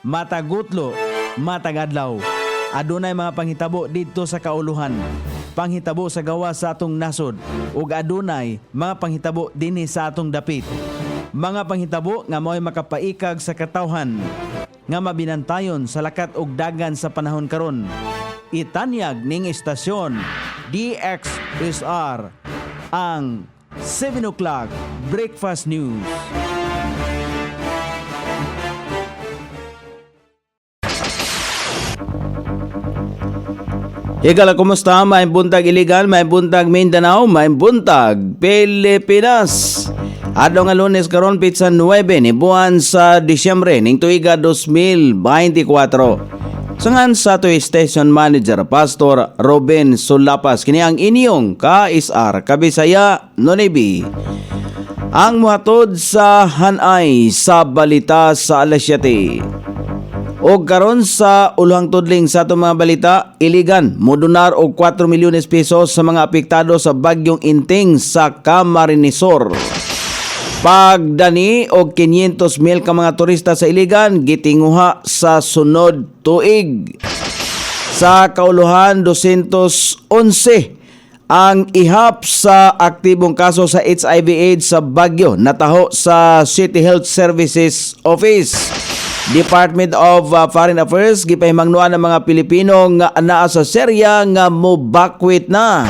matagutlo, matagadlaw. Adunay mga panghitabo dito sa kauluhan. Panghitabo sa gawa sa atong nasod ug adunay mga panghitabo dinhi sa atong dapit. Mga panghitabo nga mao'y makapaikag sa katawhan nga mabinantayon sa lakat ug dagan sa panahon karon. Itanyag ning istasyon DXSR ang 7 o'clock Breakfast News. Higala, kumusta? May buntag iligan, may buntag Mindanao, may buntag Pilipinas. Adlaw nga Lunes karon pitsa 9 ni buwan sa Disyembre ning tuiga 2024. Sangan sa to station manager Pastor Robin Sulapas kini ang inyong KSR Kabisaya Nonebi. Ang muhatod sa hanay sa balita sa alas 7. O karon sa ulohang tudling sa atong mga balita, iligan modunar og 4 milyones pesos sa mga apektado sa bagyong Inting sa Camarines Sur. Pagdani og 500,000 ka mga turista sa iligan gitinguha sa sunod tuig. Sa kauluhan 211 ang ihap sa aktibong kaso sa HIV/AIDS sa Baguio nataho sa City Health Services Office. Department of Foreign Affairs gipahimangnuan ng mga Pilipino nga anaa sa Syria nga mobakwit na.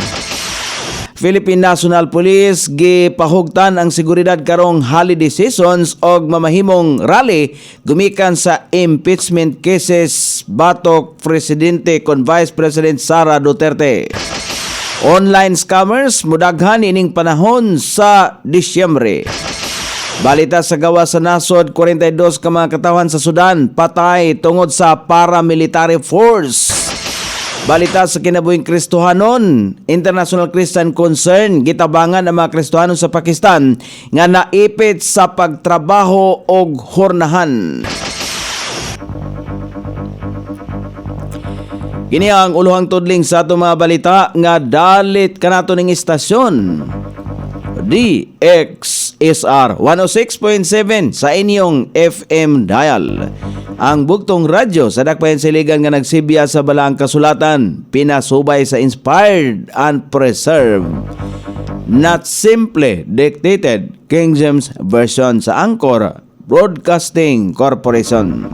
Philippine National Police gipahugtan ang seguridad karong holiday seasons og mamahimong rally gumikan sa impeachment cases batok presidente kon Vice President Sara Duterte. Online scammers mudaghan ining panahon sa Disyembre. Balita sa gawa sa nasod, 42 ka mga katawan sa Sudan patay tungod sa paramilitary force. Balita sa kinabuhing Kristohanon, International Christian Concern gitabangan ang mga Kristohanon sa Pakistan nga naipit sa pagtrabaho og hornahan. Kini ang ulohang tudling sa atong mga balita nga dalit kanato ning istasyon DXSR 106.7 sa inyong FM dial. Ang bugtong radyo sa dakbayan siligan nga nagsibya sa balaang kasulatan, pinasubay sa inspired and preserved, not simply dictated King James Version sa Anchor Broadcasting Corporation.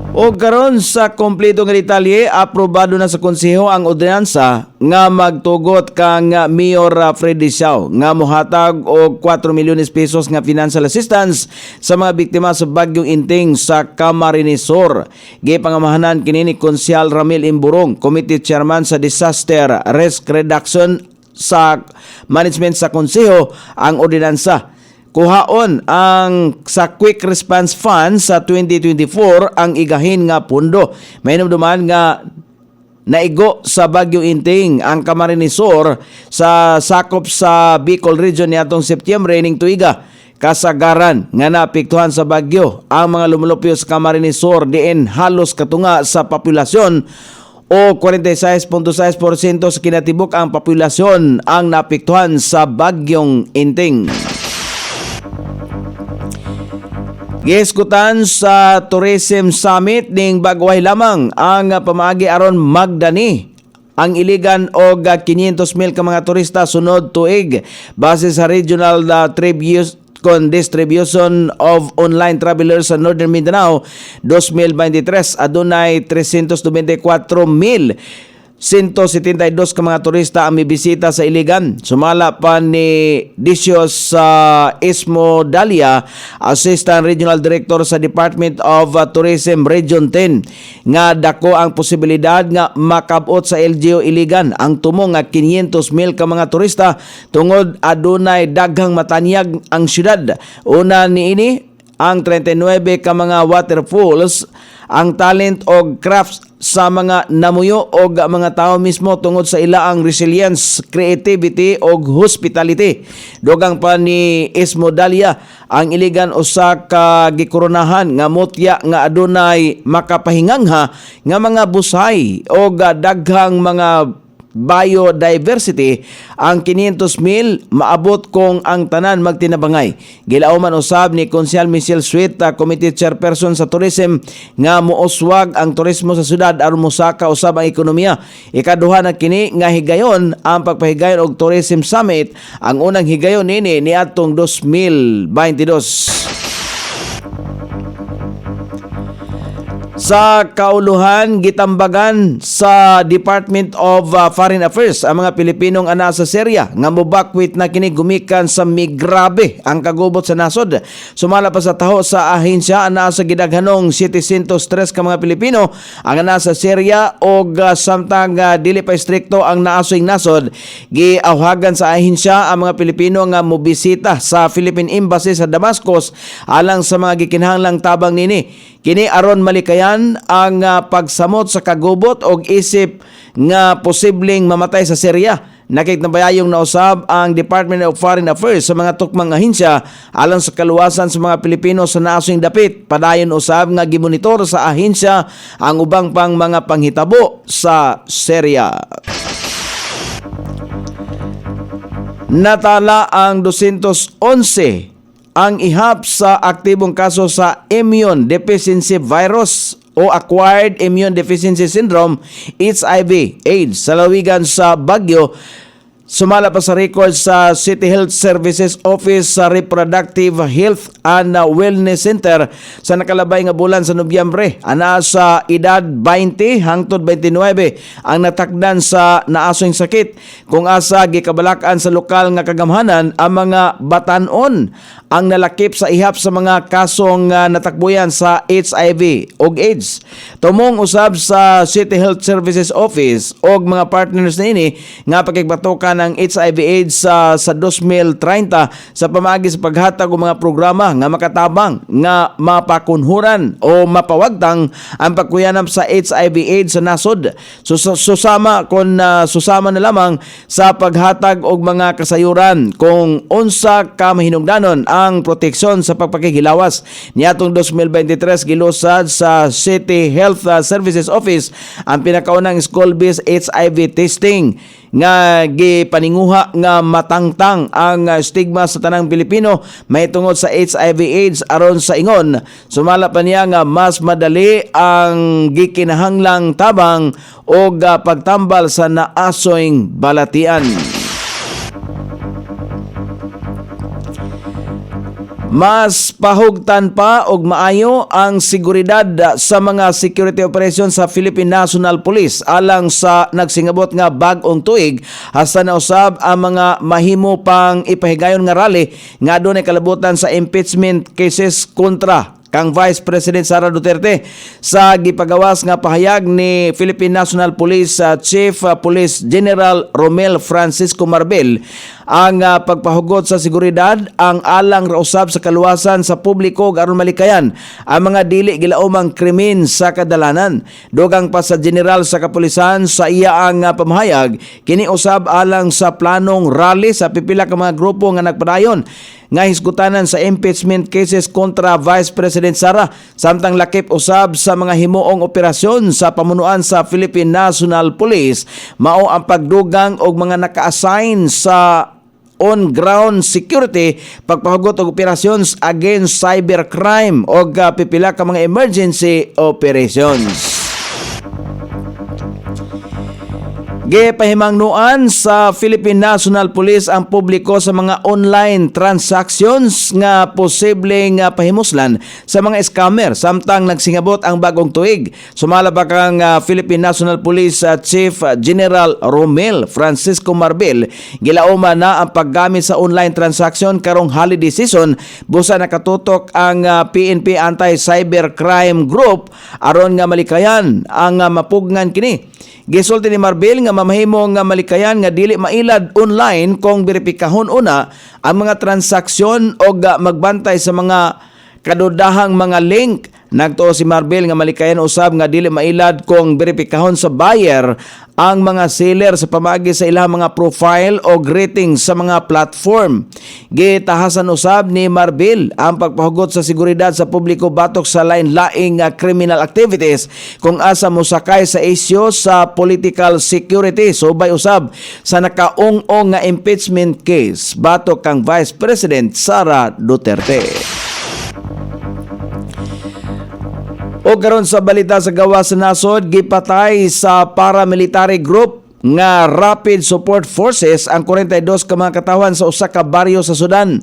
O karon sa kompleto nga detalye, aprobado na sa konseho ang ordinansa nga magtugot kang Mayor Freddy Siao nga mohatag og 4 milyones pesos nga financial assistance sa mga biktima sa bagyong Inting sa Camarines Sur. Gipangamahanan kini ni Konsyal Ramil Imburong, Committee Chairman sa Disaster Risk Reduction sa management sa konseho ang ordinansa. Kuhaon ang sa Quick Response Fund sa 2024 ang igahin nga pundo. May duman nga naigo sa bagyong Inting ang Camarines Sur sa sakop sa Bicol Region niadtong Setyembre ning tuiga. Kasagaran nga naapektuhan sa bagyo ang mga lumulupyo sa Camarines Sur diin halos katunga sa populasyon o 46.6% sa kinatibuk ang populasyon ang naapektuhan sa bagyong Inting. Giiskutan sa Tourism Summit ning bagway lamang ang pamaagi aron magdani ang iligan og 500,000 ka mga turista sunod tuig base sa regional distribution of online travelers sa Northern Mindanao 2023 adunay 394,172 ka mga turista ang mibisita sa iligan. Sumala pa ni Dicios Ismo Dalia, Assistant Regional Director sa Department of Tourism Region 10, nga dako ang posibilidad nga makabot sa LGU iligan ang tumong nga 500,000 ka mga turista tungod adunay daghang matanyag ang syudad. Una niini ang 39 ka mga waterfalls, ang talent o crafts sa mga namuyo o mga tao mismo tungod sa ilaang resilience, creativity o hospitality. Dogang pa ni Ismodalia ang iligan usa ka gikoronahan nga mutya nga adunay makapahingangha nga mga busay o daghang mga biodiversity. Ang 500,000 maabot kung ang tanan magtinabangay. Gilauman usab ni Konsyal Michelle Sweet, Committee Chairperson sa Tourism, nga muuswag ang turismo sa syudad aron mosaka usab ang ekonomiya. Ikaduha na kini nga higayon ang pagpahigayon og Tourism Summit. Ang unang higayon nini niadtong 2022. Sa kauluhan, gitambagan sa Department of Foreign Affairs ang mga Pilipinong ana sa Syria nga mobakwit na kini gumikan sa migrabe ang kagubot sa nasod. Sumala pa sa taho sa ahensya ana sa gidaghanong 703 ka mga Pilipino ang ana sa Syria og samtang dili pa strikto ang naasoing nasod, giawhagan sa ahensya ang mga Pilipino nga mobisita sa Philippine Embassy sa Damascus alang sa mga gikinahanglang tabang nini. Kini aron malikayan ang pagsamot sa kagubot og isip nga posibleng mamatay sa Syria. Nakiknabayayong nausab ang Department of Foreign Affairs sa mga tukmang ahensya alang sa kaluwasan sa mga Pilipino sa naasong dapit. Padayon usab nga gimonitor sa ahensya ang ubang pang mga panghitabo sa Syria. Natala ang 211 ang ihap sa aktibong kaso sa immune deficiency virus o acquired immune deficiency syndrome, HIV/AIDS sa lawigan sa Baguio. Sumala pa sa record sa City Health Services Office sa Reproductive Health and Wellness Center sa nakalabay nga bulan sa Nobyembre. Ana sa edad 20 hangtod 29 ang natakdan sa naasong sakit. Kung asa gikabalakan sa lokal nga kagamhanan ang mga batanon ang nalakip sa ihap sa mga kasong natakbuyan sa HIV ug AIDS. Tumong usab sa City Health Services Office og mga partners na ini nga pakigbatokan ng HIV/AIDS sa 2030 sa pamaagi sa paghatag og mga programa nga makatabang nga mapakunhuran o mapawagtang ang pagkuyanap sa HIV/AIDS sa nasod. Susama na lamang sa paghatag og mga kasayuran kung unsa ka mahinungdanon ang proteksyon sa pagpakihilawas. Niadtong 2023 gilusad sa City Health Services Office ang pinakaunang school-based HIV testing nga gipaninguha nga matangtang ang stigma sa tanang Pilipino mahitungod sa HIV/AIDS aron sa ingon. Sumala pa niya nga mas madali ang gikinahanglang tabang o pagtambal sa naasoing balatian. Mas pahugtan pa og maayo ang seguridad sa mga security operations sa Philippine National Police alang sa nagsingabot nga bag-ong tuig hasta na usab ang mga mahimo pang ipahigayon nga rally nga adunay kalabutan sa impeachment cases kontra kang Vice President Sara Duterte. Sa gipagawas nga pahayag ni Philippine National Police Chief Police General Romel Francisco Marbel, ang pagpahugot sa seguridad ang alang rausab sa kaluwasan sa publiko aron malikayan ang mga dili gilaumang krimen sa kadalanan. Dugang pa sa general sa kapulisan sa iya ang pamahayag, kini usab alang sa planong rally sa pipila ka mga grupo nga nagpadayon nga hisgutanan sa impeachment cases kontra Vice President Sara, samtang lakip usab sa mga himuong operasyon sa pamunuan sa Philippine National Police mao ang pagdugang og mga naka-assign sa on-ground security, pagpahugot og operations against cybercrime o pipila ka mga emergency operations. Gipahimangnuan sa Philippine National Police ang publiko sa mga online transactions nga posibleng pahimuslan sa mga scammer samtang nagsingabot ang bagong tuig. Sumala pa kang Philippine National Police Chief General Romel Francisco Marbel, gilauman na ang paggamit sa online transaction karong holiday season. Busa nakatutok ang PNP Anti-Cybercrime Group aron nga malikayan ang mapugnan kini. Gisulti ni Marbel nga mamahimo nga malikayan nga dili mailad online kung beripikahon una ang mga transaksyon o magbantay sa mga kadudahang mga link Nagtuo si Marbil nga malikayan usab nga dili mailad kung beripikahon sa buyer ang mga seller sa pamagi sa ilang mga profile o ratings sa mga platform. Gitahasan usab ni Marbil ang pagpahugot sa seguridad sa publiko batok sa lain-laing criminal activities kung asa mosakay sa isyu sa political security. Subay usab sa nakaung-ong nga impeachment case batok kang Vice President Sara Duterte. O karon sa balita sa gawas sa nasod, gipatay sa paramilitary group nga Rapid Support Forces ang 42 ka mga katawan sa usa ka baryo sa Sudan.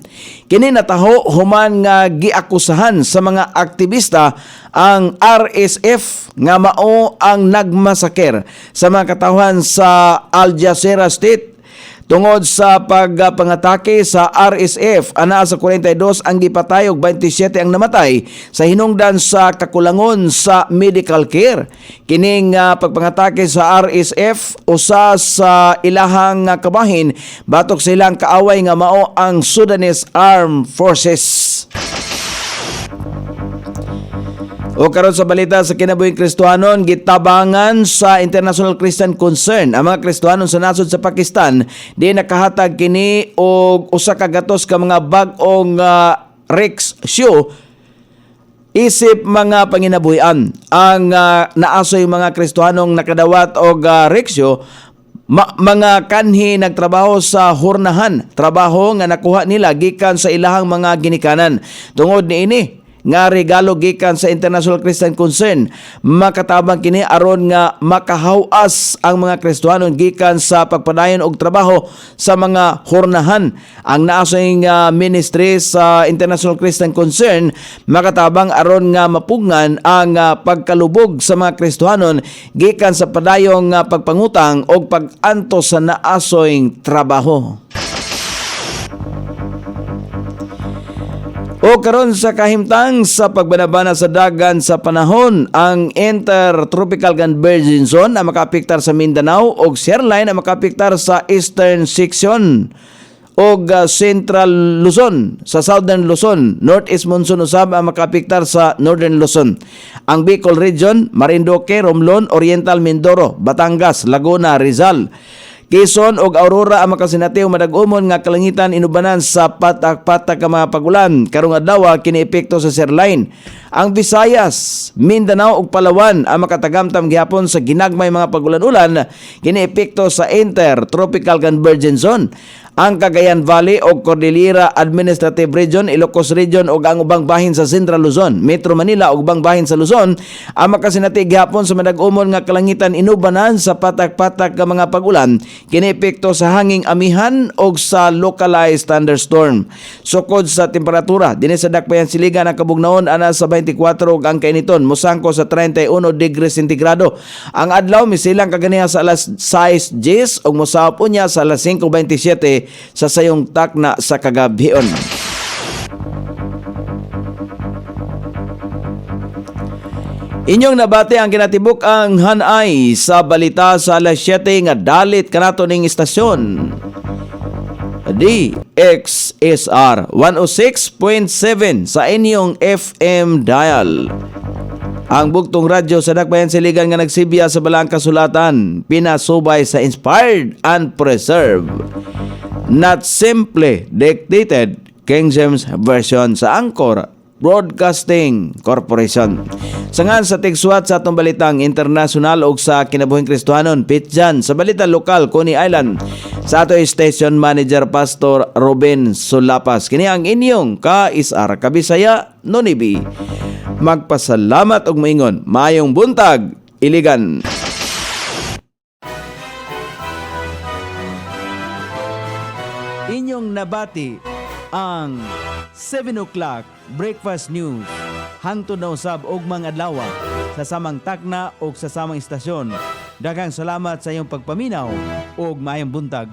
Kini nataho human nga giakusahan sa mga aktivista ang RSF nga mao ang nagmasaker sa mga katawan sa Al Jazeera State. Tungod sa pagpangatake sa RSF, ana sa 42 ang gipatay ug 27 ang namatay sa hinungdan sa kakulangon sa medical care. Kining pagpangatake sa RSF usa sa ilahang kabahin batok sa ilang kaaway nga mao ang Sudanese Armed Forces. O karon sa balita sa kinabuhing Kristohanon, gitabangan sa International Christian Concern ang mga Kristohanon sa nasod sa Pakistan di nakahatag kini og usa ka gatos ka mga bag-ong rickshaw isip mga panginabuhian. Ang naasoy mga Kristohanong nakadawat og rickshaw mga kanhi nagtrabaho sa hurnahan, trabaho nga nakuha nila gikan sa ilahang mga ginikanan. Tungod niini nga regalo gikan sa International Christian Concern, makatabang kini aron nga makahawas ang mga Kristohanon gikan sa pagpadayon og trabaho sa mga hurnahan. Ang naasoy ministry sa International Christian Concern makatabang aron nga mapugngan ang pagkalubog sa mga Kristohanon gikan sa padayong pagpangutang og pag-antos sa naasoy trabaho. O karon sa kahimtang sa pagbanabana sa dagan sa panahon, ang Intertropical Convergence Zone ang makaapektar sa Mindanao ug Sierline ang makaapektar sa Eastern Section og Central Luzon. Sa Southern Luzon, Northeast Monsoon usab ang makaapektar sa Northern Luzon. Ang Bicol Region, Marinduque, Romblon, Oriental Mindoro, Batangas, Laguna, Rizal, Quezon ug Aurora ang makasinatiw madag-umon nga kalangitan inubanan sa patak-patak ka mga pagulan karong adlaw kini epekto sa Sierline. Ang Visayas, Mindanao ug Palawan ang makatagamtam gihapon sa ginagmay mga pagulan-ulan kini epekto sa Intertropical Convergence Zone. Ang Cagayan Valley o Cordillera Administrative Region, Ilocos Region ug ang ubang bahin sa Central Luzon, Metro Manila ug ubang bahin sa Luzon ang makasinati gihapon sa madag-umon nga kalangitan inubanan sa patak-patak nga mga pag-ulan kini epekto sa hanging amihan ug sa localized thunderstorm. Sukod sa temperatura dinhi sa dakbayan siligan ang kabugnaon ana sa 24 ug ang kainiton mosangko sa 31 degrees sentigrado. Ang adlaw misilang kaganiha sa alas 6:10 ug mosahop unya sa alas 5:27 sa sayong takna sa kagabhion. Inyong nabati ang kinatibuk ang hanay sa balita sa alas 7 nga dalit kanato ning istasyon. DXSR 106.7 sa inyong FM dial. Ang bugtong radyo sa dakbayan siligan nga nagsibya sa balang kasulatan, pinasubay sa inspired and preserved, not simply dictated King James Version sa Anchor Broadcasting Corporation. Sangan sa tigsuwat sa atong balitang internasyonal o sa kinabuhing Kristohanon, pitjan sa balita lokal, Coney Island, sa ato station manager Pastor Ruben Sulapas. Kini ang inyong kaisar kabisaya Nonibi. Magpasalamat og maingon. Mayong buntag, Iligan. Inyong nabati ang 7 o'clock breakfast news hangtod na usab og mga adlaw sa samang takna o sa samang istasyon. Daghang salamat sa iyong pagpaminaw og maayong buntag.